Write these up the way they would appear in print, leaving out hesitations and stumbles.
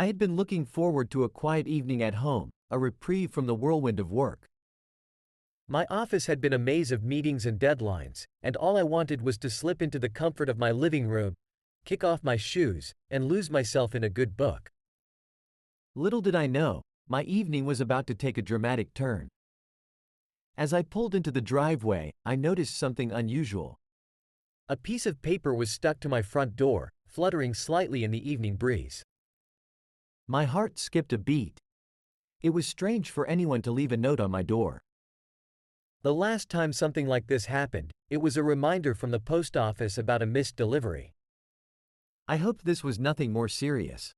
I had been looking forward to a quiet evening at home, a reprieve from the whirlwind of work. My office had been a maze of meetings and deadlines, and all I wanted was to slip into the comfort of my living room, kick off my shoes, and lose myself in a good book. Little did I know, my evening was about to take a dramatic turn. As I pulled into the driveway, I noticed something unusual. A piece of paper was stuck to my front door, fluttering slightly in the evening breeze. My heart skipped a beat. It was strange for anyone to leave a note on my door. The last time something like this happened, it was a reminder from the post office about a missed delivery. I hoped this was nothing more serious.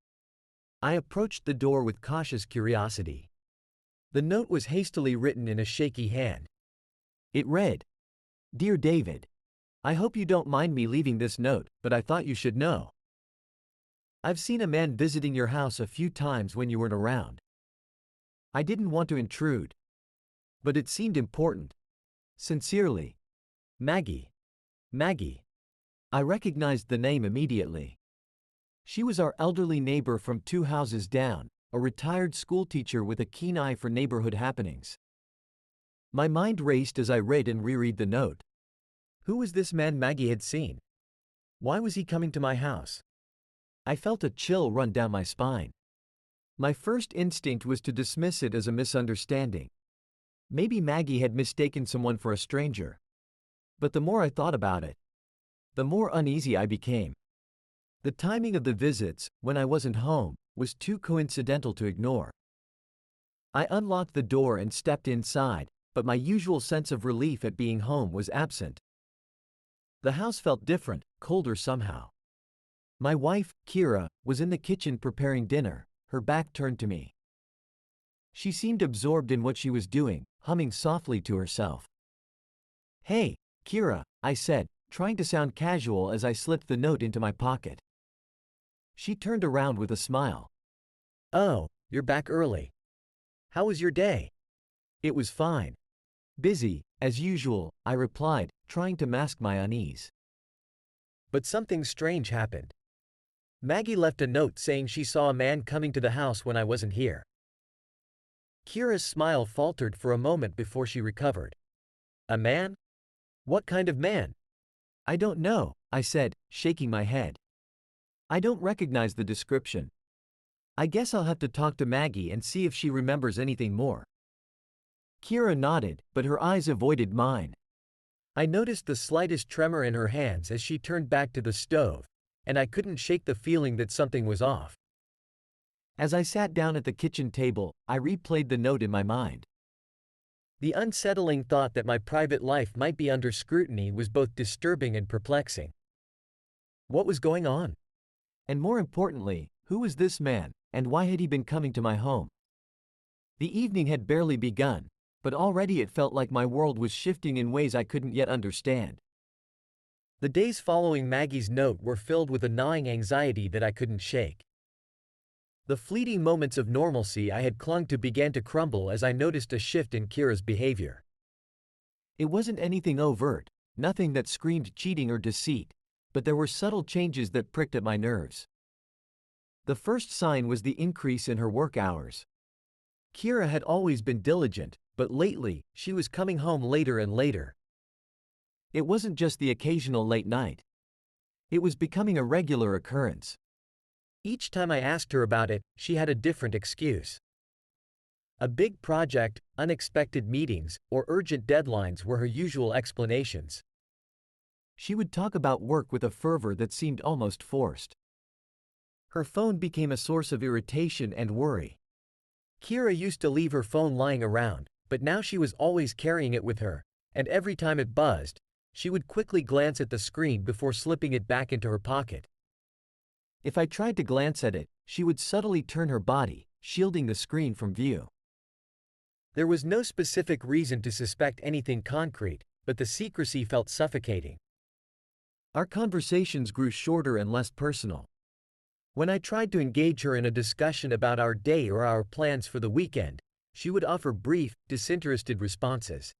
I approached the door with cautious curiosity. The note was hastily written in a shaky hand. It read, "Dear David, I hope you don't mind me leaving this note, but I thought you should know. I've seen a man visiting your house a few times when you weren't around. I didn't want to intrude, but it seemed important. Sincerely, Maggie." Maggie. I recognized the name immediately. She was our elderly neighbor from 2 houses down, a retired schoolteacher with a keen eye for neighborhood happenings. My mind raced as I read and reread the note. Who was this man Maggie had seen? Why was he coming to my house? I felt a chill run down my spine. My first instinct was to dismiss it as a misunderstanding. Maybe Maggie had mistaken someone for a stranger. But the more I thought about it, the more uneasy I became. The timing of the visits, when I wasn't home, was too coincidental to ignore. I unlocked the door and stepped inside, but my usual sense of relief at being home was absent. The house felt different, colder somehow. My wife, Kira, was in the kitchen preparing dinner, her back turned to me. She seemed absorbed in what she was doing, humming softly to herself. "Hey, Kira," I said, trying to sound casual as I slipped the note into my pocket. She turned around with a smile. "Oh, you're back early. How was your day?" "It was fine. Busy, as usual," I replied, trying to mask my unease. But something strange happened. Maggie left a note saying she saw a man coming to the house when I wasn't here. Kira's smile faltered for a moment before she recovered. "A man? What kind of man?" "I don't know," I said, shaking my head. "I don't recognize the description. I guess I'll have to talk to Maggie and see if she remembers anything more." Kira nodded, but her eyes avoided mine. I noticed the slightest tremor in her hands as she turned back to the stove, and I couldn't shake the feeling that something was off. As I sat down at the kitchen table, I replayed the note in my mind. The unsettling thought that my private life might be under scrutiny was both disturbing and perplexing. What was going on? And more importantly, who was this man, and why had he been coming to my home? The evening had barely begun, but already it felt like my world was shifting in ways I couldn't yet understand. The days following Maggie's note were filled with a gnawing anxiety that I couldn't shake. The fleeting moments of normalcy I had clung to began to crumble as I noticed a shift in Kira's behavior. It wasn't anything overt, nothing that screamed cheating or deceit, but there were subtle changes that pricked at my nerves. The first sign was the increase in her work hours. Kira had always been diligent, but lately, she was coming home later and later. It wasn't just the occasional late night. It was becoming a regular occurrence. Each time I asked her about it, she had a different excuse. A big project, unexpected meetings, or urgent deadlines were her usual explanations. She would talk about work with a fervor that seemed almost forced. Her phone became a source of irritation and worry. Kira used to leave her phone lying around, but now she was always carrying it with her, and every time it buzzed, she would quickly glance at the screen before slipping it back into her pocket. If I tried to glance at it, she would subtly turn her body, shielding the screen from view. There was no specific reason to suspect anything concrete, but the secrecy felt suffocating. Our conversations grew shorter and less personal. When I tried to engage her in a discussion about our day or our plans for the weekend, she would offer brief, disinterested responses.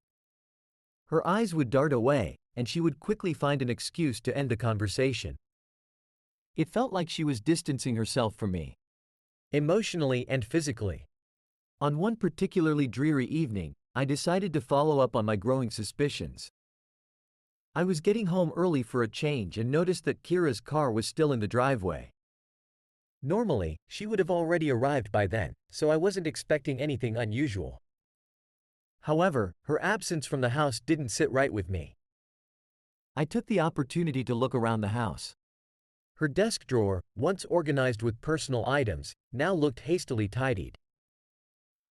Her eyes would dart away, and she would quickly find an excuse to end the conversation. It felt like she was distancing herself from me. emotionally and physically. On one particularly dreary evening, I decided to follow up on my growing suspicions. I was getting home early for a change and noticed that Kira's car was still in the driveway. Normally, she would have already arrived by then, so I wasn't expecting anything unusual. However, her absence from the house didn't sit right with me. I took the opportunity to look around the house. Her desk drawer, once organized with personal items, now looked hastily tidied.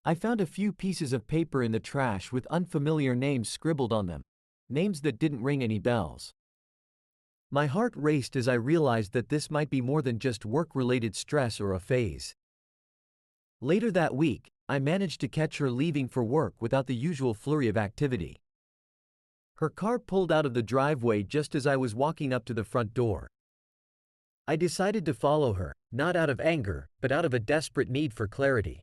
I found a few pieces of paper in the trash with unfamiliar names scribbled on them, names that didn't ring any bells. My heart raced as I realized that this might be more than just work-related stress or a phase. Later that week, I managed to catch her leaving for work without the usual flurry of activity. Her car pulled out of the driveway just as I was walking up to the front door. I decided to follow her, not out of anger, but out of a desperate need for clarity.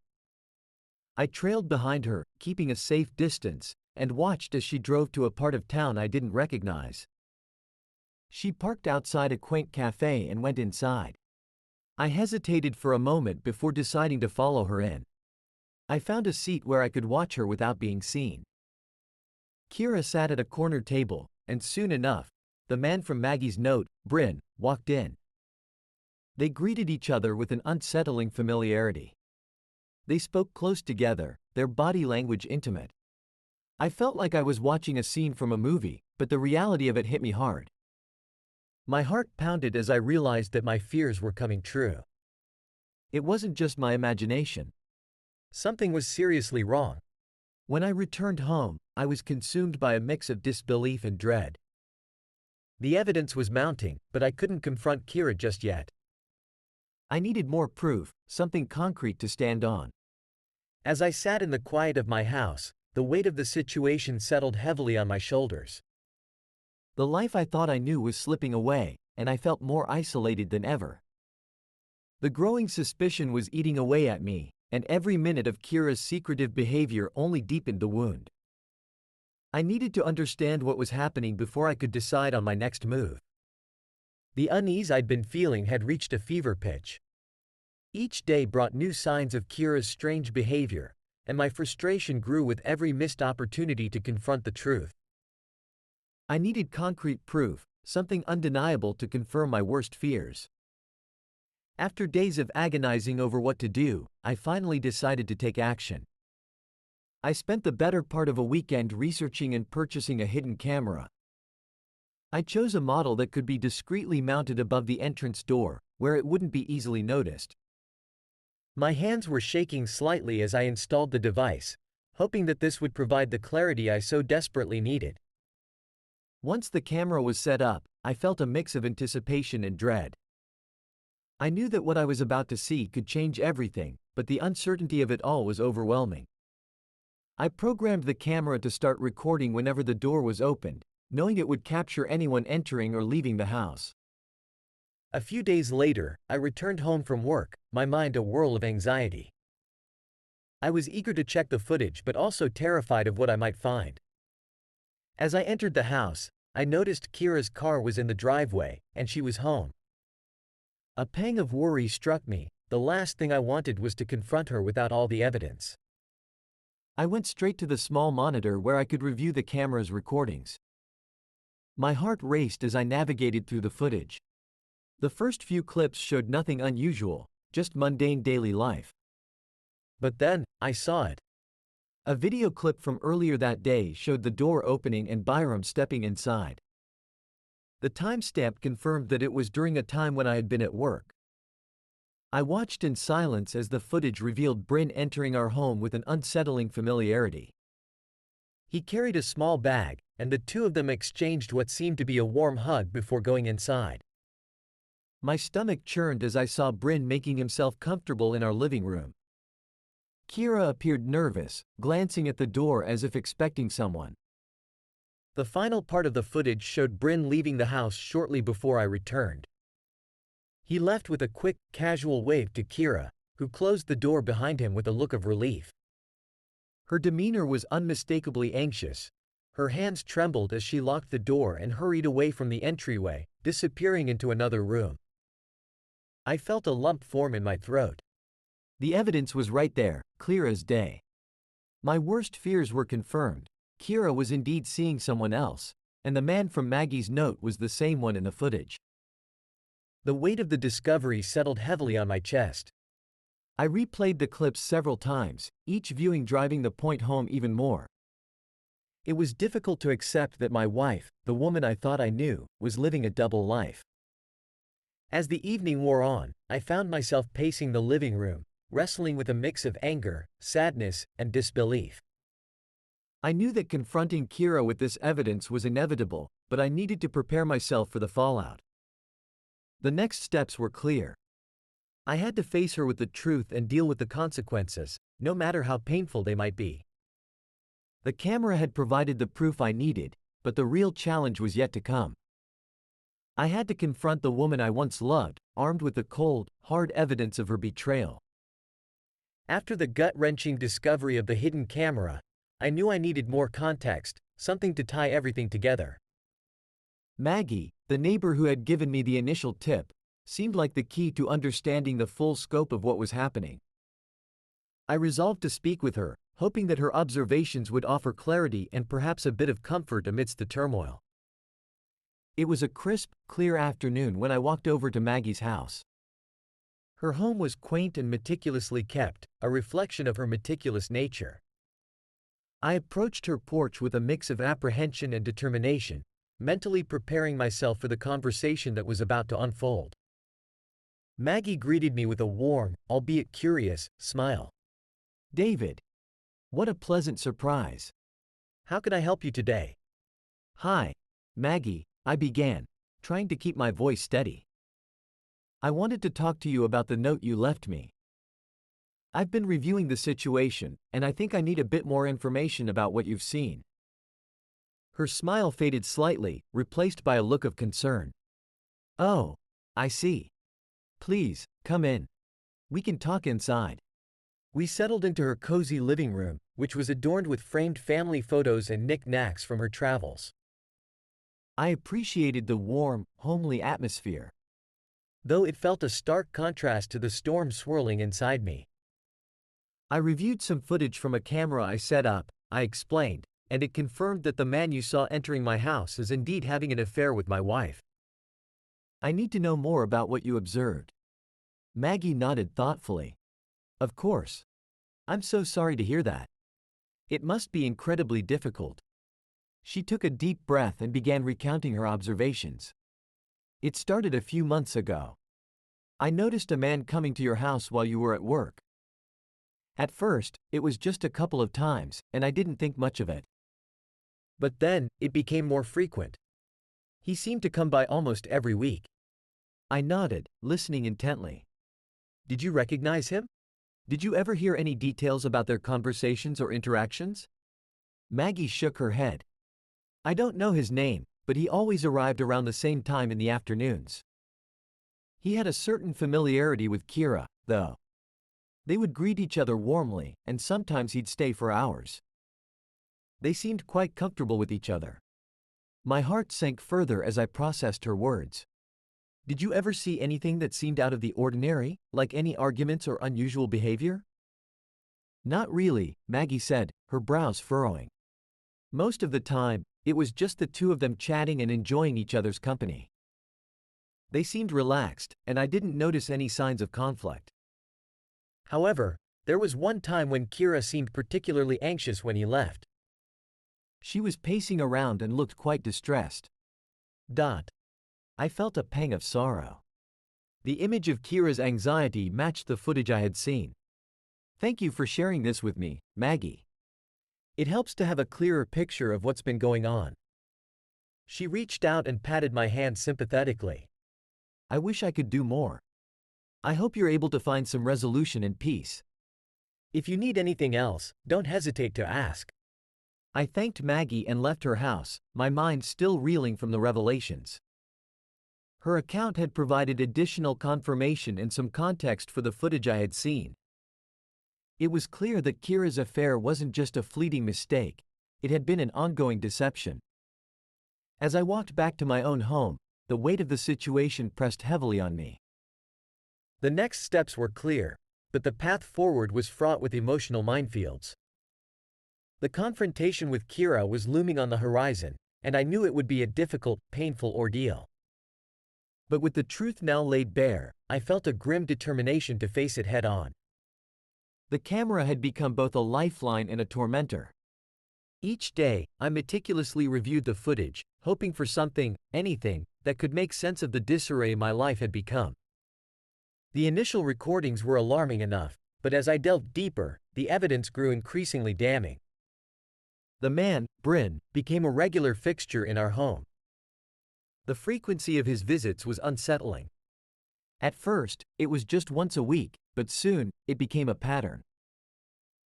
I trailed behind her, keeping a safe distance, and watched as she drove to a part of town I didn't recognize. She parked outside a quaint cafe and went inside. I hesitated for a moment before deciding to follow her in. I found a seat where I could watch her without being seen. Kira sat at a corner table, and soon enough, the man from Maggie's note, Bryn, walked in. They greeted each other with an unsettling familiarity. They spoke close together, their body language intimate. I felt like I was watching a scene from a movie, but the reality of it hit me hard. My heart pounded as I realized that my fears were coming true. It wasn't just my imagination. Something was seriously wrong. When I returned home, I was consumed by a mix of disbelief and dread. The evidence was mounting, but I couldn't confront Kira just yet. I needed more proof, something concrete to stand on. As I sat in the quiet of my house, the weight of the situation settled heavily on my shoulders. The life I thought I knew was slipping away, and I felt more isolated than ever. The growing suspicion was eating away at me, and every minute of Kira's secretive behavior only deepened the wound. I needed to understand what was happening before I could decide on my next move. The unease I'd been feeling had reached a fever pitch. Each day brought new signs of Kira's strange behavior, and my frustration grew with every missed opportunity to confront the truth. I needed concrete proof, something undeniable to confirm my worst fears. After days of agonizing over what to do, I finally decided to take action. I spent the better part of a weekend researching and purchasing a hidden camera. I chose a model that could be discreetly mounted above the entrance door, where it wouldn't be easily noticed. My hands were shaking slightly as I installed the device, hoping that this would provide the clarity I so desperately needed. Once the camera was set up, I felt a mix of anticipation and dread. I knew that what I was about to see could change everything, but the uncertainty of it all was overwhelming. I programmed the camera to start recording whenever the door was opened, knowing it would capture anyone entering or leaving the house. A few days later, I returned home from work, my mind a whirl of anxiety. I was eager to check the footage but also terrified of what I might find. As I entered the house, I noticed Kira's car was in the driveway, and she was home. A pang of worry struck me. The last thing I wanted was to confront her without all the evidence. I went straight to the small monitor where I could review the camera's recordings. My heart raced as I navigated through the footage. The first few clips showed nothing unusual, just mundane daily life. But then, I saw it. A video clip from earlier that day showed the door opening and Byram stepping inside. The timestamp confirmed that it was during a time when I had been at work. I watched in silence as the footage revealed Bryn entering our home with an unsettling familiarity. He carried a small bag, and the two of them exchanged what seemed to be a warm hug before going inside. My stomach churned as I saw Bryn making himself comfortable in our living room. Kira appeared nervous, glancing at the door as if expecting someone. The final part of the footage showed Bryn leaving the house shortly before I returned. He left with a quick, casual wave to Kira, who closed the door behind him with a look of relief. Her demeanor was unmistakably anxious. Her hands trembled as she locked the door and hurried away from the entryway, disappearing into another room. I felt a lump form in my throat. The evidence was right there, clear as day. My worst fears were confirmed. Kira was indeed seeing someone else, and the man from Maggie's note was the same one in the footage. The weight of the discovery settled heavily on my chest. I replayed the clips several times, each viewing driving the point home even more. It was difficult to accept that my wife, the woman I thought I knew, was living a double life. As the evening wore on, I found myself pacing the living room, wrestling with a mix of anger, sadness, and disbelief. I knew that confronting Kira with this evidence was inevitable, but I needed to prepare myself for the fallout. The next steps were clear. I had to face her with the truth and deal with the consequences, no matter how painful they might be. The camera had provided the proof I needed, but the real challenge was yet to come. I had to confront the woman I once loved, armed with the cold, hard evidence of her betrayal. After the gut-wrenching discovery of the hidden camera, I knew I needed more context, something to tie everything together. Maggie, the neighbor who had given me the initial tip, seemed like the key to understanding the full scope of what was happening. I resolved to speak with her, hoping that her observations would offer clarity and perhaps a bit of comfort amidst the turmoil. It was a crisp, clear afternoon when I walked over to Maggie's house. Her home was quaint and meticulously kept, a reflection of her meticulous nature. I approached her porch with a mix of apprehension and determination, mentally preparing myself for the conversation that was about to unfold. Maggie greeted me with a warm, albeit curious, smile. "David. What a pleasant surprise. How can I help you today?" "Hi, Maggie," I began, trying to keep my voice steady. "I wanted to talk to you about the note you left me. I've been reviewing the situation, and I think I need a bit more information about what you've seen." Her smile faded slightly, replaced by a look of concern. "Oh, I see. Please, come in. We can talk inside." We settled into her cozy living room, which was adorned with framed family photos and knick-knacks from her travels. I appreciated the warm, homely atmosphere, though it felt a stark contrast to the storm swirling inside me. "I reviewed some footage from a camera I set up," I explained, "and it confirmed that the man you saw entering my house is indeed having an affair with my wife. I need to know more about what you observed." Maggie nodded thoughtfully. "Of course. I'm so sorry to hear that. It must be incredibly difficult." She took a deep breath and began recounting her observations. "It started a few months ago. I noticed a man coming to your house while you were at work. At first, it was just a couple of times, and I didn't think much of it. But then, it became more frequent. He seemed to come by almost every week." I nodded, listening intently. "Did you recognize him? Did you ever hear any details about their conversations or interactions?" Maggie shook her head. "I don't know his name, but he always arrived around the same time in the afternoons. He had a certain familiarity with Kira, though. They would greet each other warmly, and sometimes he'd stay for hours. They seemed quite comfortable with each other." My heart sank further as I processed her words. "Did you ever see anything that seemed out of the ordinary, like any arguments or unusual behavior?" "Not really," Maggie said, her brows furrowing. "Most of the time, it was just the two of them chatting and enjoying each other's company. They seemed relaxed, and I didn't notice any signs of conflict. However, there was one time when Kira seemed particularly anxious when he left. She was pacing around and looked quite distressed. I felt a pang of sorrow. The image of Kira's anxiety matched the footage I had seen. Thank you for sharing this with me, Maggie. It helps to have a clearer picture of what's been going on." She reached out and patted my hand sympathetically. "I wish I could do more. I hope you're able to find some resolution and peace. If you need anything else, don't hesitate to ask." I thanked Maggie and left her house, my mind still reeling from the revelations. Her account had provided additional confirmation and some context for the footage I had seen. It was clear that Kira's affair wasn't just a fleeting mistake, it had been an ongoing deception. As I walked back to my own home, the weight of the situation pressed heavily on me. The next steps were clear. but the path forward was fraught with emotional minefields. The confrontation with Kira was looming on the horizon, and I knew it would be a difficult, painful ordeal. But with the truth now laid bare, I felt a grim determination to face it head-on. The camera had become both a lifeline and a tormentor. Each day, I meticulously reviewed the footage, hoping for something, anything, that could make sense of the disarray my life had become. The initial recordings were alarming enough, but as I delved deeper, the evidence grew increasingly damning. The man, Bryn, became a regular fixture in our home. The frequency of his visits was unsettling. At first, it was just once a week, but soon, it became a pattern.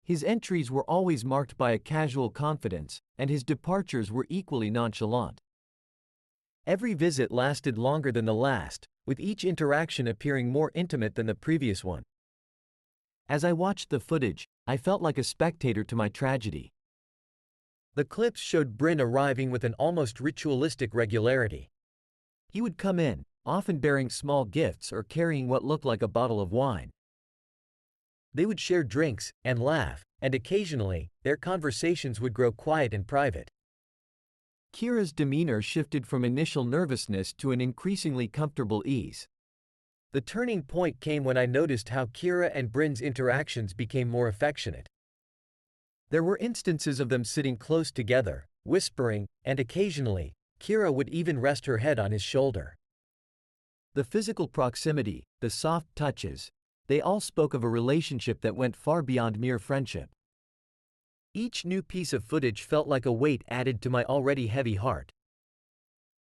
His entries were always marked by a casual confidence, and his departures were equally nonchalant. Every visit lasted longer than the last, with each interaction appearing more intimate than the previous one. As I watched the footage, I felt like a spectator to my tragedy. The clips showed Bryn arriving with an almost ritualistic regularity. He would come in, often bearing small gifts or carrying what looked like a bottle of wine. They would share drinks and laugh, and occasionally, their conversations would grow quiet and private. Kira's demeanor shifted from initial nervousness to an increasingly comfortable ease. The turning point came when I noticed how Kira and Bryn's interactions became more affectionate. There were instances of them sitting close together, whispering, and occasionally, Kira would even rest her head on his shoulder. The physical proximity, the soft touches, they all spoke of a relationship that went far beyond mere friendship. Each new piece of footage felt like a weight added to my already heavy heart.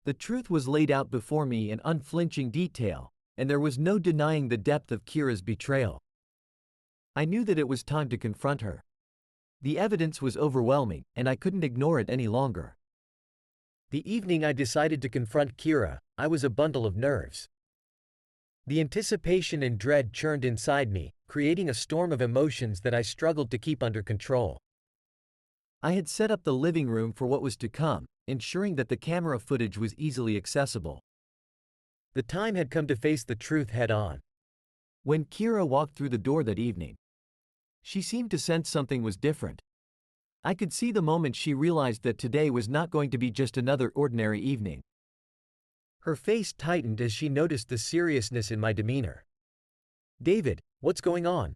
The truth was laid out before me in unflinching detail, and there was no denying the depth of Kira's betrayal. I knew that it was time to confront her. The evidence was overwhelming, and I couldn't ignore it any longer. The evening I decided to confront Kira, I was a bundle of nerves. The anticipation and dread churned inside me, creating a storm of emotions that I struggled to keep under control. I had set up the living room for what was to come, ensuring that the camera footage was easily accessible. The time had come to face the truth head-on. When Kira walked through the door that evening, she seemed to sense something was different. I could see the moment she realized that today was not going to be just another ordinary evening. Her face tightened as she noticed the seriousness in my demeanor. "David, what's going on?"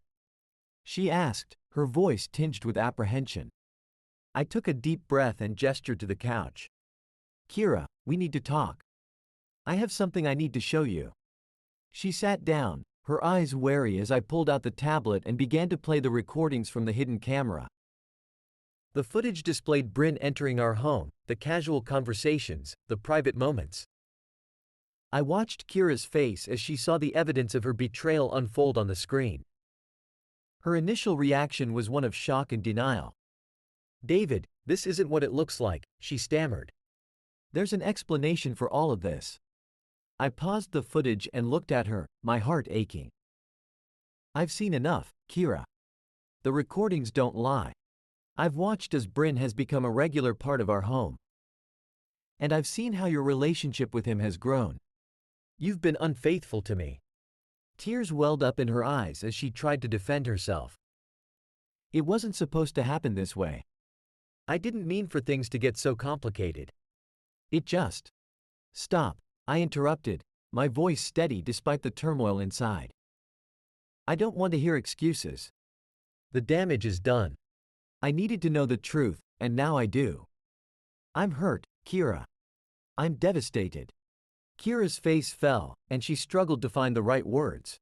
she asked, her voice tinged with apprehension. I took a deep breath and gestured to the couch. "Kira, we need to talk. I have something I need to show you." She sat down, her eyes wary as I pulled out the tablet and began to play the recordings from the hidden camera. The footage displayed Bryn entering our home, the casual conversations, the private moments. I watched Kira's face as she saw the evidence of her betrayal unfold on the screen. Her initial reaction was one of shock and denial. "David, this isn't what it looks like," she stammered. "There's an explanation for all of this." I paused the footage and looked at her, my heart aching. "I've seen enough, Kira. The recordings don't lie. I've watched as Bryn has become a regular part of our home. And I've seen how your relationship with him has grown. You've been unfaithful to me." Tears welled up in her eyes as she tried to defend herself. "It wasn't supposed to happen this way. I didn't mean for things to get so complicated. It just—" "Stop," I interrupted, my voice steady despite the turmoil inside. "I don't want to hear excuses. The damage is done. I needed to know the truth, and now I do. I'm hurt, Kira. I'm devastated." Kira's face fell, and she struggled to find the right words.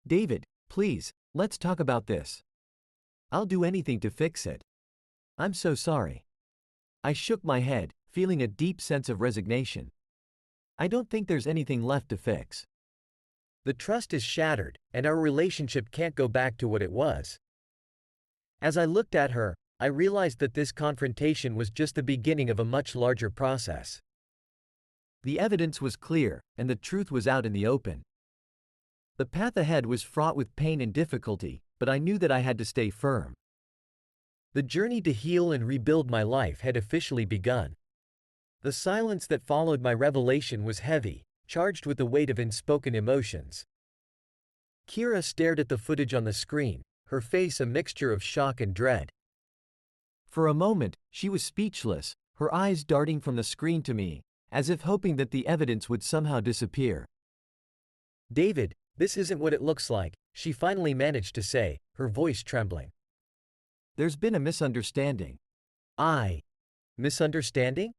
"David, please, let's talk about this. I'll do anything to fix it. I'm so sorry." I shook my head, feeling a deep sense of resignation. "I don't think there's anything left to fix. The trust is shattered, and our relationship can't go back to what it was." As I looked at her, I realized that this confrontation was just the beginning of a much larger process. The evidence was clear, and the truth was out in the open. The path ahead was fraught with pain and difficulty, but I knew that I had to stay firm. The journey to heal and rebuild my life had officially begun. The silence that followed my revelation was heavy, charged with the weight of unspoken emotions. Kira stared at the footage on the screen, her face a mixture of shock and dread. For a moment, she was speechless, her eyes darting from the screen to me, as if hoping that the evidence would somehow disappear. "David, this isn't what it looks like," she finally managed to say, her voice trembling. "There's been a misunderstanding." Misunderstanding?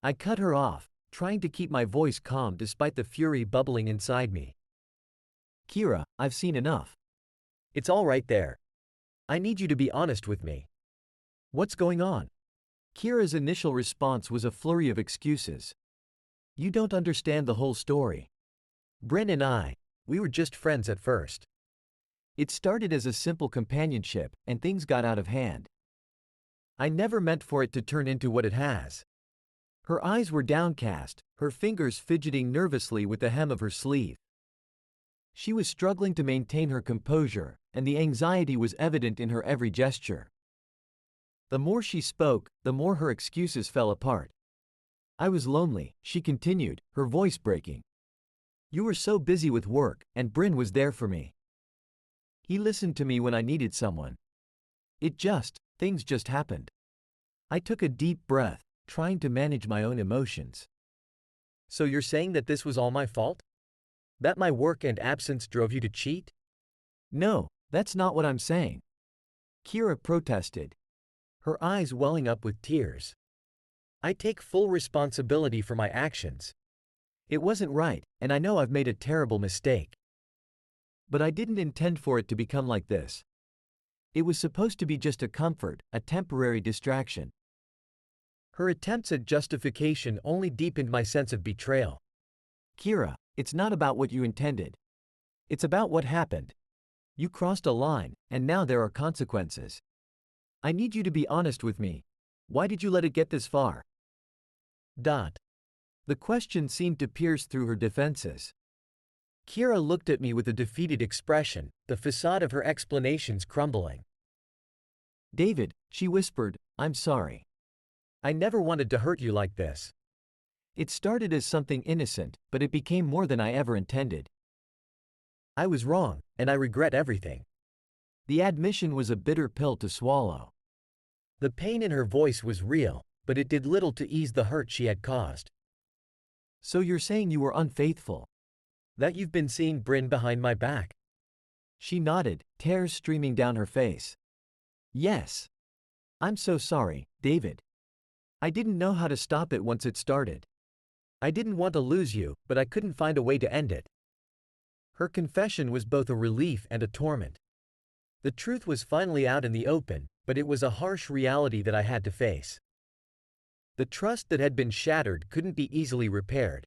I cut her off, trying to keep my voice calm despite the fury bubbling inside me. "Kira, I've seen enough. It's all right there. I need you to be honest with me. What's going on?" Kira's initial response was a flurry of excuses. "You don't understand the whole story. Bryn and we were just friends at first. It started as a simple companionship, and things got out of hand. I never meant for it to turn into what it has." Her eyes were downcast, her fingers fidgeting nervously with the hem of her sleeve. She was struggling to maintain her composure, and the anxiety was evident in her every gesture. The more she spoke, the more her excuses fell apart. "I was lonely," she continued, her voice breaking. "You were so busy with work, and Bryn was there for me. He listened to me when I needed someone. Things just happened." I took a deep breath, trying to manage my own emotions. "So you're saying that this was all my fault? That my work and absence drove you to cheat?" "No, that's not what I'm saying," Kira protested, her eyes welling up with tears. "I take full responsibility for my actions. It wasn't right, and I know I've made a terrible mistake. But I didn't intend for it to become like this. It was supposed to be just a comfort, a temporary distraction." Her attempts at justification only deepened my sense of betrayal. "Kira, it's not about what you intended. It's about what happened. You crossed a line, and now there are consequences. I need you to be honest with me. Why did you let it get this far?" The question seemed to pierce through her defenses. Kira looked at me with a defeated expression, the facade of her explanations crumbling. "David," she whispered, "I'm sorry. I never wanted to hurt you like this. It started as something innocent, but it became more than I ever intended. I was wrong, and I regret everything." The admission was a bitter pill to swallow. The pain in her voice was real, but it did little to ease the hurt she had caused. "So you're saying you were unfaithful? That you've been seeing Bryn behind my back?" She nodded, tears streaming down her face. "Yes. I'm so sorry, David. I didn't know how to stop it once it started. I didn't want to lose you, but I couldn't find a way to end it." Her confession was both a relief and a torment. The truth was finally out in the open, but it was a harsh reality that I had to face. The trust that had been shattered couldn't be easily repaired.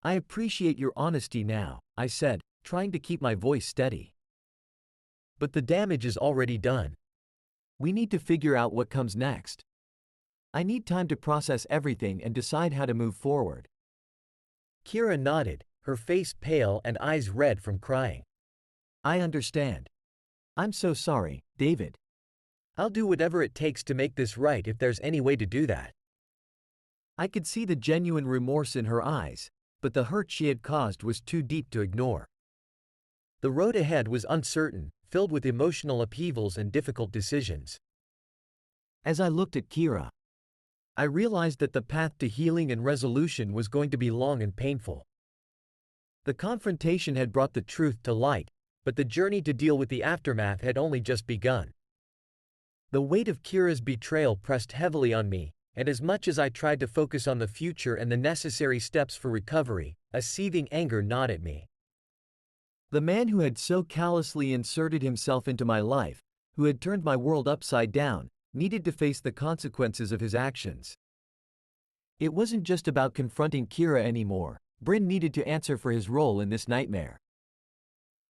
"I appreciate your honesty now," I said, trying to keep my voice steady. "But the damage is already done. We need to figure out what comes next. I need time to process everything and decide how to move forward." Kira nodded, her face pale and eyes red from crying. "I understand. I'm so sorry, David. I'll do whatever it takes to make this right if there's any way to do that." I could see the genuine remorse in her eyes, but the hurt she had caused was too deep to ignore. The road ahead was uncertain, filled with emotional upheavals and difficult decisions. As I looked at Kira, I realized that the path to healing and resolution was going to be long and painful. The confrontation had brought the truth to light, but the journey to deal with the aftermath had only just begun. The weight of Kira's betrayal pressed heavily on me, and as much as I tried to focus on the future and the necessary steps for recovery, a seething anger gnawed at me. The man who had so callously inserted himself into my life, who had turned my world upside down, needed to face the consequences of his actions. It wasn't just about confronting Kira anymore. Bryn needed to answer for his role in this nightmare.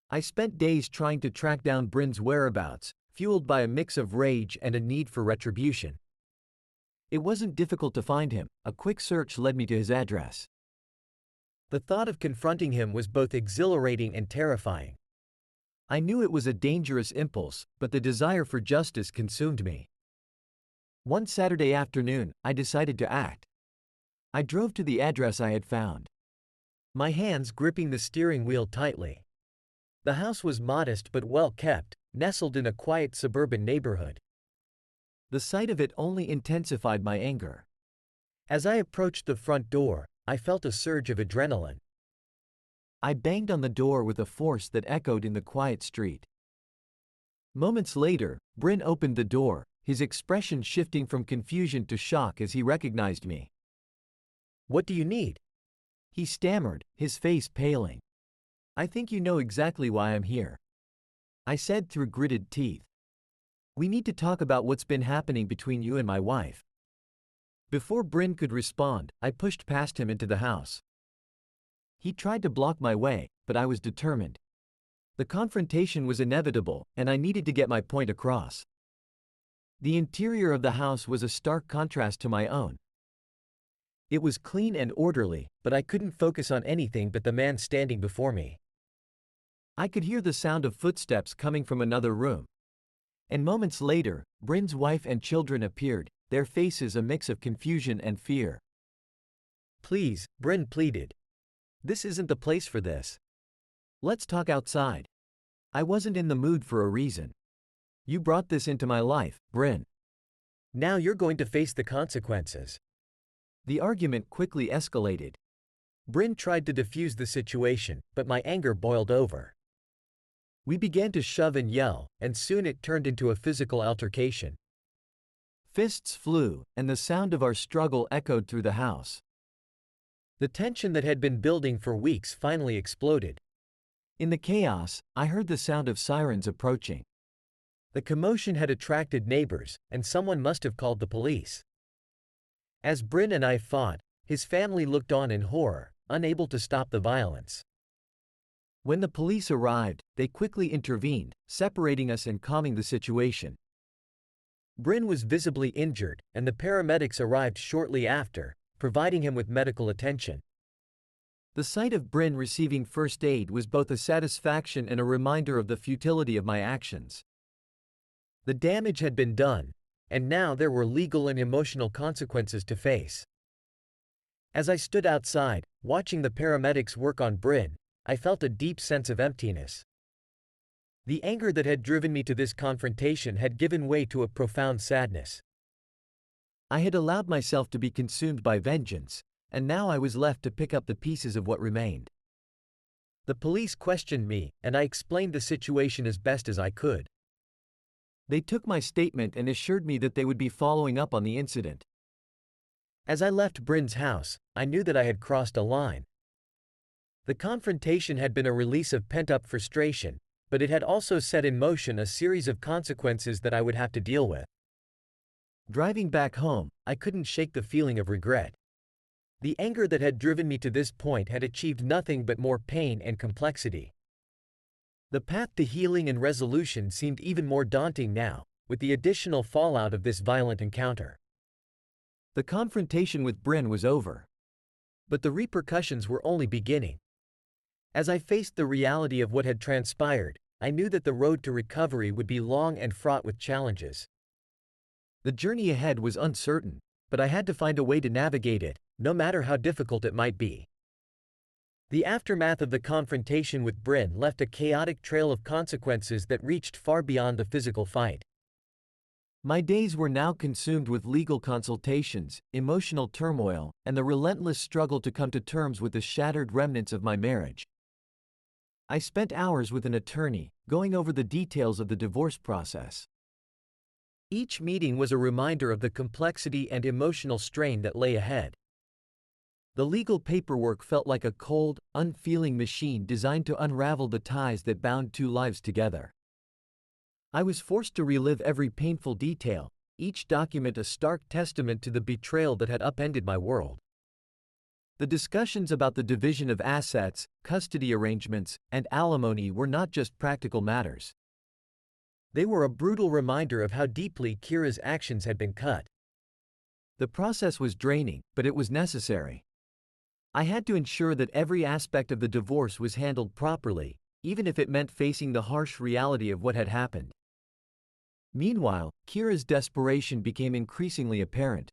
I spent days trying to track down Bryn's whereabouts, fueled by a mix of rage and a need for retribution. It wasn't difficult to find him. A quick search led me to his address. The thought of confronting him was both exhilarating and terrifying. I knew it was a dangerous impulse, but the desire for justice consumed me. One Saturday afternoon, I decided to act. I drove to the address I had found, my hands gripping the steering wheel tightly. The house was modest but well kept, nestled in a quiet suburban neighborhood. The sight of it only intensified my anger. As I approached the front door, I felt a surge of adrenaline. I banged on the door with a force that echoed in the quiet street. Moments later, Bryn opened the door, his expression shifting from confusion to shock as he recognized me. "What do you need?" he stammered, his face paling. "I think you know exactly why I'm here," I said through gritted teeth. "We need to talk about what's been happening between you and my wife." Before Bryn could respond, I pushed past him into the house. He tried to block my way, but I was determined. The confrontation was inevitable, and I needed to get my point across. The interior of the house was a stark contrast to my own. It was clean and orderly, but I couldn't focus on anything but the man standing before me. I could hear the sound of footsteps coming from another room. And moments later, Bryn's wife and children appeared, their faces a mix of confusion and fear. "Please," Bryn pleaded. "This isn't the place for this. Let's talk outside." I wasn't in the mood for a reason. "You brought this into my life, Bryn. Now you're going to face the consequences." The argument quickly escalated. Bryn tried to defuse the situation, but my anger boiled over. We began to shove and yell, and soon it turned into a physical altercation. Fists flew, and the sound of our struggle echoed through the house. The tension that had been building for weeks finally exploded. In the chaos, I heard the sound of sirens approaching. The commotion had attracted neighbors, and someone must have called the police. As Bryn and I fought, his family looked on in horror, unable to stop the violence. When the police arrived, they quickly intervened, separating us and calming the situation. Bryn was visibly injured, and the paramedics arrived shortly after, providing him with medical attention. The sight of Bryn receiving first aid was both a satisfaction and a reminder of the futility of my actions. The damage had been done, and now there were legal and emotional consequences to face. As I stood outside, watching the paramedics work on Bryn, I felt a deep sense of emptiness. The anger that had driven me to this confrontation had given way to a profound sadness. I had allowed myself to be consumed by vengeance, and now I was left to pick up the pieces of what remained. The police questioned me, and I explained the situation as best as I could. They took my statement and assured me that they would be following up on the incident. As I left Bryn's house, I knew that I had crossed a line. The confrontation had been a release of pent-up frustration, but it had also set in motion a series of consequences that I would have to deal with. Driving back home, I couldn't shake the feeling of regret. The anger that had driven me to this point had achieved nothing but more pain and complexity. The path to healing and resolution seemed even more daunting now, with the additional fallout of this violent encounter. The confrontation with Bryn was over. But the repercussions were only beginning. As I faced the reality of what had transpired, I knew that the road to recovery would be long and fraught with challenges. The journey ahead was uncertain, but I had to find a way to navigate it, no matter how difficult it might be. The aftermath of the confrontation with Bryn left a chaotic trail of consequences that reached far beyond the physical fight. My days were now consumed with legal consultations, emotional turmoil, and the relentless struggle to come to terms with the shattered remnants of my marriage. I spent hours with an attorney, going over the details of the divorce process. Each meeting was a reminder of the complexity and emotional strain that lay ahead. The legal paperwork felt like a cold, unfeeling machine designed to unravel the ties that bound two lives together. I was forced to relive every painful detail, each document a stark testament to the betrayal that had upended my world. The discussions about the division of assets, custody arrangements, and alimony were not just practical matters. They were a brutal reminder of how deeply Kira's actions had been cut. The process was draining, but it was necessary. I had to ensure that every aspect of the divorce was handled properly, even if it meant facing the harsh reality of what had happened. Meanwhile, Kira's desperation became increasingly apparent.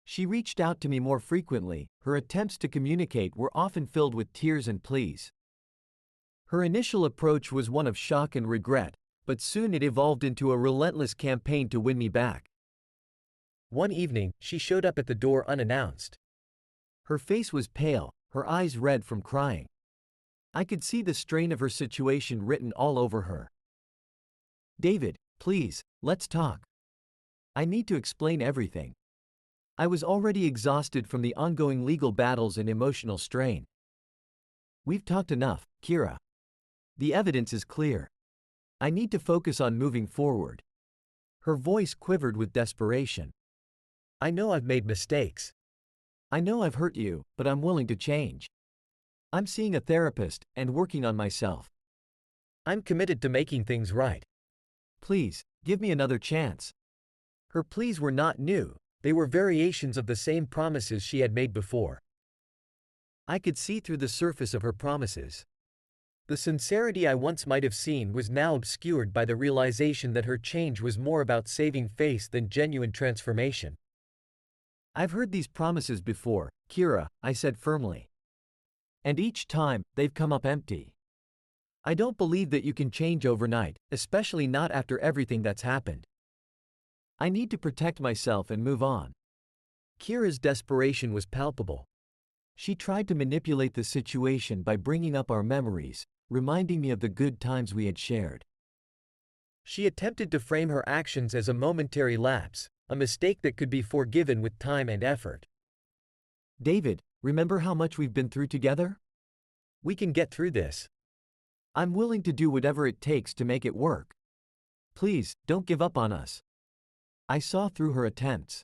She reached out to me more frequently, her attempts to communicate were often filled with tears and pleas. Her initial approach was one of shock and regret, but soon it evolved into a relentless campaign to win me back. One evening, she showed up at the door unannounced. Her face was pale, her eyes red from crying. I could see the strain of her situation written all over her. "David, please, let's talk. I need to explain everything." I was already exhausted from the ongoing legal battles and emotional strain. "We've talked enough, Kira. The evidence is clear. I need to focus on moving forward." Her voice quivered with desperation. "I know I've made mistakes. I know I've hurt you, but I'm willing to change. I'm seeing a therapist and working on myself. I'm committed to making things right. Please, give me another chance." Her pleas were not new, they were variations of the same promises she had made before. I could see through the surface of her promises. The sincerity I once might have seen was now obscured by the realization that her change was more about saving face than genuine transformation. "I've heard these promises before, Kira," I said firmly. "And each time, they've come up empty. I don't believe that you can change overnight, especially not after everything that's happened. I need to protect myself and move on." Kira's desperation was palpable. She tried to manipulate the situation by bringing up our memories, reminding me of the good times we had shared. She attempted to frame her actions as a momentary lapse, a mistake that could be forgiven with time and effort. "David, remember how much we've been through together? We can get through this. I'm willing to do whatever it takes to make it work. Please, don't give up on us." I saw through her attempts.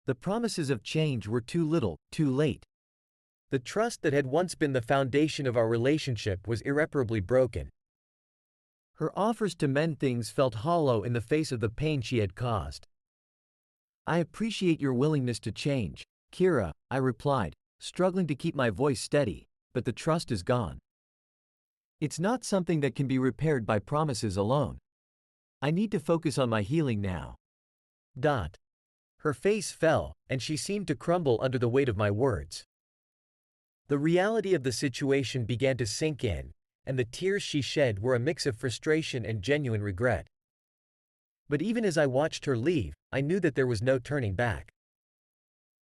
The promises of change were too little, too late. The trust that had once been the foundation of our relationship was irreparably broken. Her offers to mend things felt hollow in the face of the pain she had caused. "I appreciate your willingness to change, Kira," I replied, struggling to keep my voice steady, "but the trust is gone. It's not something that can be repaired by promises alone. I need to focus on my healing now." Her face fell, and she seemed to crumble under the weight of my words. The reality of the situation began to sink in, and the tears she shed were a mix of frustration and genuine regret. But even as I watched her leave, I knew that there was no turning back.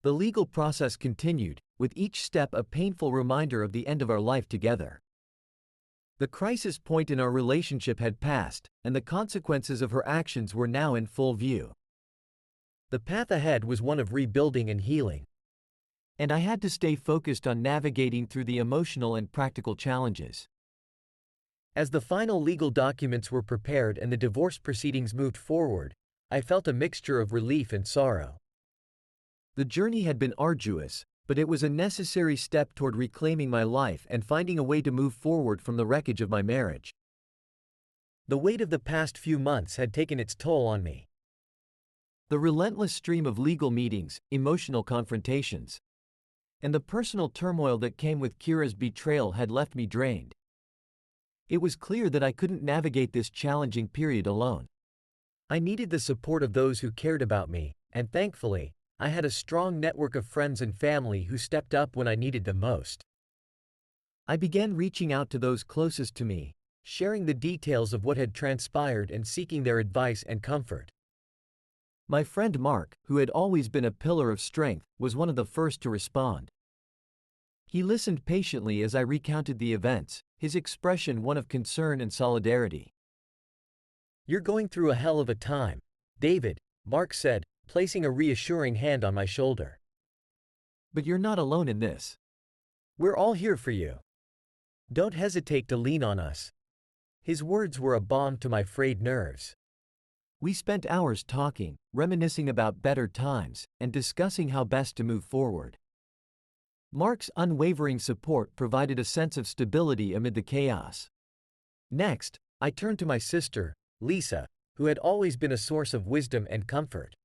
The legal process continued, with each step a painful reminder of the end of our life together. The crisis point in our relationship had passed, and the consequences of her actions were now in full view. The path ahead was one of rebuilding and healing. And I had to stay focused on navigating through the emotional and practical challenges. As the final legal documents were prepared and the divorce proceedings moved forward, I felt a mixture of relief and sorrow. The journey had been arduous, but it was a necessary step toward reclaiming my life and finding a way to move forward from the wreckage of my marriage. The weight of the past few months had taken its toll on me. The relentless stream of legal meetings, emotional confrontations, and the personal turmoil that came with Kira's betrayal had left me drained. It was clear that I couldn't navigate this challenging period alone. I needed the support of those who cared about me, and thankfully, I had a strong network of friends and family who stepped up when I needed them most. I began reaching out to those closest to me, sharing the details of what had transpired and seeking their advice and comfort. My friend Mark, who had always been a pillar of strength, was one of the first to respond. He listened patiently as I recounted the events, his expression one of concern and solidarity. "You're going through a hell of a time, David," Mark said, placing a reassuring hand on my shoulder. "But you're not alone in this. We're all here for you. Don't hesitate to lean on us." His words were a balm to my frayed nerves. We spent hours talking, reminiscing about better times, and discussing how best to move forward. Mark's unwavering support provided a sense of stability amid the chaos. Next, I turned to my sister, Lisa, who had always been a source of wisdom and comfort.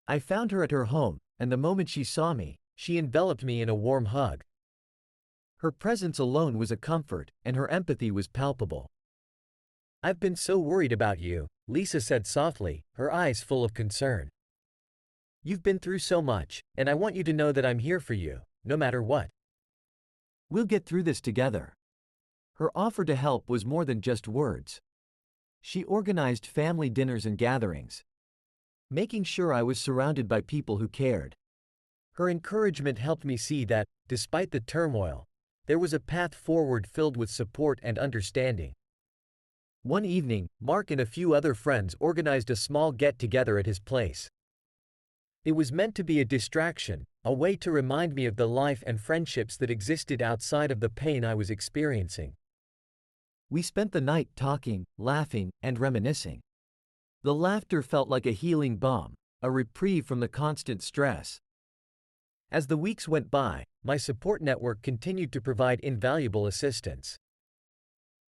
I found her at her home, and the moment she saw me, she enveloped me in a warm hug. Her presence alone was a comfort, and her empathy was palpable. "I've been so worried about you," Lisa said softly, her eyes full of concern. "You've been through so much, and I want you to know that I'm here for you, no matter what. We'll get through this together." Her offer to help was more than just words. She organized family dinners and gatherings, making sure I was surrounded by people who cared. Her encouragement helped me see that, despite the turmoil, there was a path forward filled with support and understanding. One evening, Mark and a few other friends organized a small get-together at his place. It was meant to be a distraction, a way to remind me of the life and friendships that existed outside of the pain I was experiencing. We spent the night talking, laughing, and reminiscing. The laughter felt like a healing balm, a reprieve from the constant stress. As the weeks went by, my support network continued to provide invaluable assistance.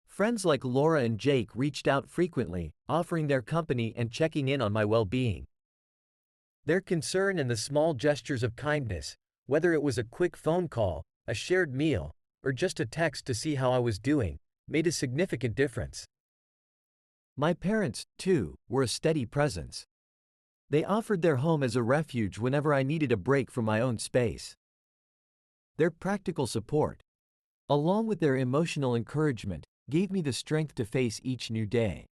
Friends like Laura and Jake reached out frequently, offering their company and checking in on my well-being. Their concern and the small gestures of kindness, whether it was a quick phone call, a shared meal, or just a text to see how I was doing, made a significant difference. My parents, too, were a steady presence. They offered their home as a refuge whenever I needed a break from my own space. Their practical support, along with their emotional encouragement, gave me the strength to face each new day.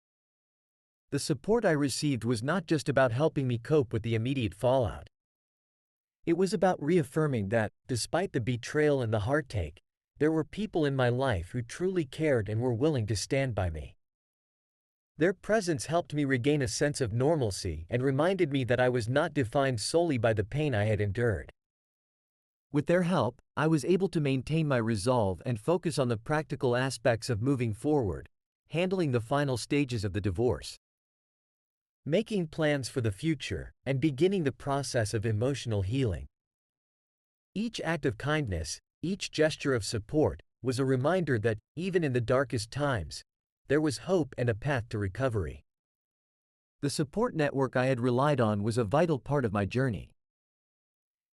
The support I received was not just about helping me cope with the immediate fallout. It was about reaffirming that, despite the betrayal and the heartache, there were people in my life who truly cared and were willing to stand by me. Their presence helped me regain a sense of normalcy and reminded me that I was not defined solely by the pain I had endured. With their help, I was able to maintain my resolve and focus on the practical aspects of moving forward, handling the final stages of the divorce, making plans for the future, and beginning the process of emotional healing. Each act of kindness, each gesture of support, was a reminder that, even in the darkest times, there was hope and a path to recovery. The support network I had relied on was a vital part of my journey.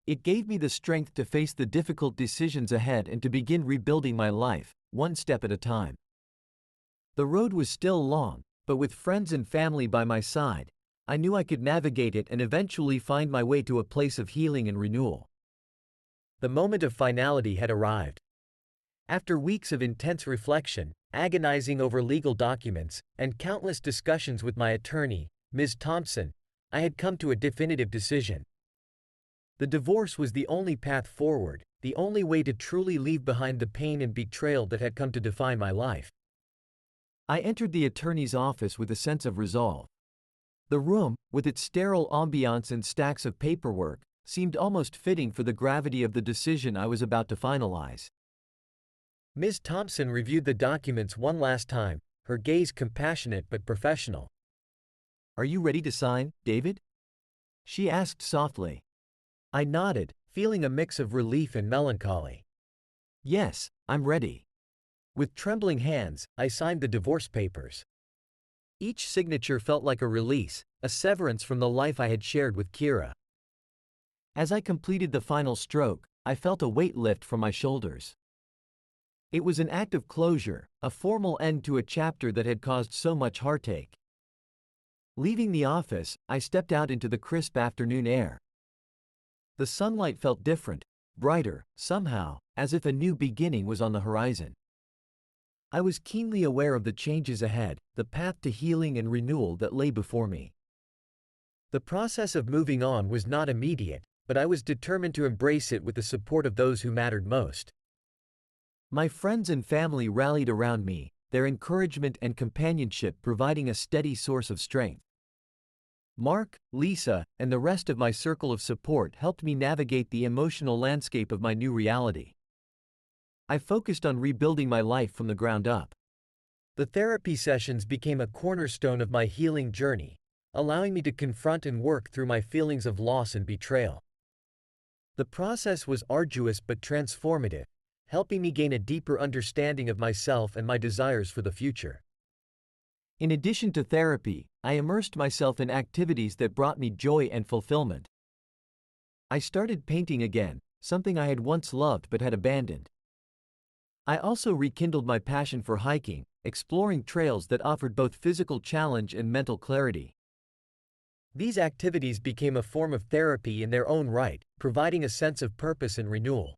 It gave me the strength to face the difficult decisions ahead and to begin rebuilding my life, one step at a time. The road was still long, but with friends and family by my side, I knew I could navigate it and eventually find my way to a place of healing and renewal. The moment of finality had arrived. After weeks of intense reflection, agonizing over legal documents, and countless discussions with my attorney, Ms. Thompson, I had come to a definitive decision. The divorce was the only path forward, the only way to truly leave behind the pain and betrayal that had come to define my life. I entered the attorney's office with a sense of resolve. The room, with its sterile ambiance and stacks of paperwork, seemed almost fitting for the gravity of the decision I was about to finalize. Ms. Thompson reviewed the documents one last time, her gaze compassionate but professional. "Are you ready to sign, David?" she asked softly. I nodded, feeling a mix of relief and melancholy. "Yes, I'm ready." With trembling hands, I signed the divorce papers. Each signature felt like a release, a severance from the life I had shared with Kira. As I completed the final stroke, I felt a weight lift from my shoulders. It was an act of closure, a formal end to a chapter that had caused so much heartache. Leaving the office, I stepped out into the crisp afternoon air. The sunlight felt different, brighter, somehow, as if a new beginning was on the horizon. I was keenly aware of the changes ahead, the path to healing and renewal that lay before me. The process of moving on was not immediate, but I was determined to embrace it with the support of those who mattered most. My friends and family rallied around me, their encouragement and companionship providing a steady source of strength. Mark, Lisa, and the rest of my circle of support helped me navigate the emotional landscape of my new reality. I focused on rebuilding my life from the ground up. The therapy sessions became a cornerstone of my healing journey, allowing me to confront and work through my feelings of loss and betrayal. The process was arduous but transformative, helping me gain a deeper understanding of myself and my desires for the future. In addition to therapy, I immersed myself in activities that brought me joy and fulfillment. I started painting again, something I had once loved but had abandoned. I also rekindled my passion for hiking, exploring trails that offered both physical challenge and mental clarity. These activities became a form of therapy in their own right, providing a sense of purpose and renewal.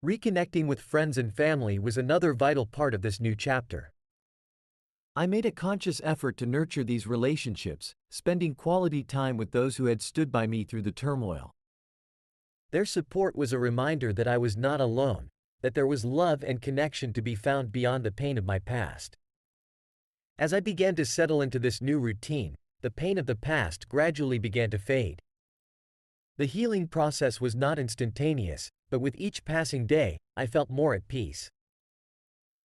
Reconnecting with friends and family was another vital part of this new chapter. I made a conscious effort to nurture these relationships, spending quality time with those who had stood by me through the turmoil. Their support was a reminder that I was not alone, that there was love and connection to be found beyond the pain of my past. As I began to settle into this new routine, the pain of the past gradually began to fade. The healing process was not instantaneous, but with each passing day, I felt more at peace.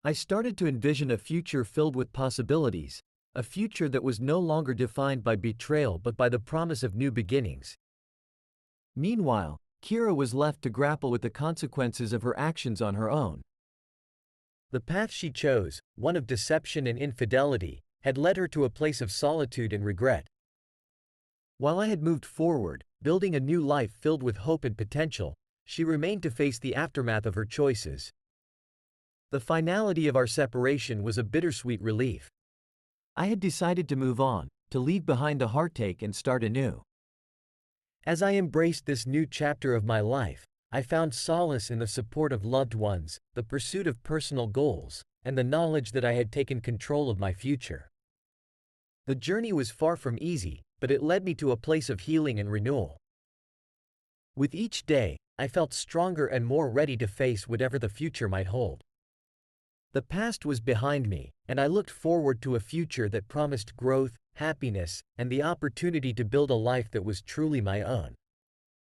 I started to envision a future filled with possibilities, a future that was no longer defined by betrayal but by the promise of new beginnings. Meanwhile, Kira was left to grapple with the consequences of her actions on her own. The path she chose, one of deception and infidelity, had led her to a place of solitude and regret. While I had moved forward, building a new life filled with hope and potential, she remained to face the aftermath of her choices. The finality of our separation was a bittersweet relief. I had decided to move on, to leave behind the heartache and start anew. As I embraced this new chapter of my life, I found solace in the support of loved ones, the pursuit of personal goals, and the knowledge that I had taken control of my future. The journey was far from easy, but it led me to a place of healing and renewal. With each day, I felt stronger and more ready to face whatever the future might hold. The past was behind me, and I looked forward to a future that promised growth, happiness, and the opportunity to build a life that was truly my own.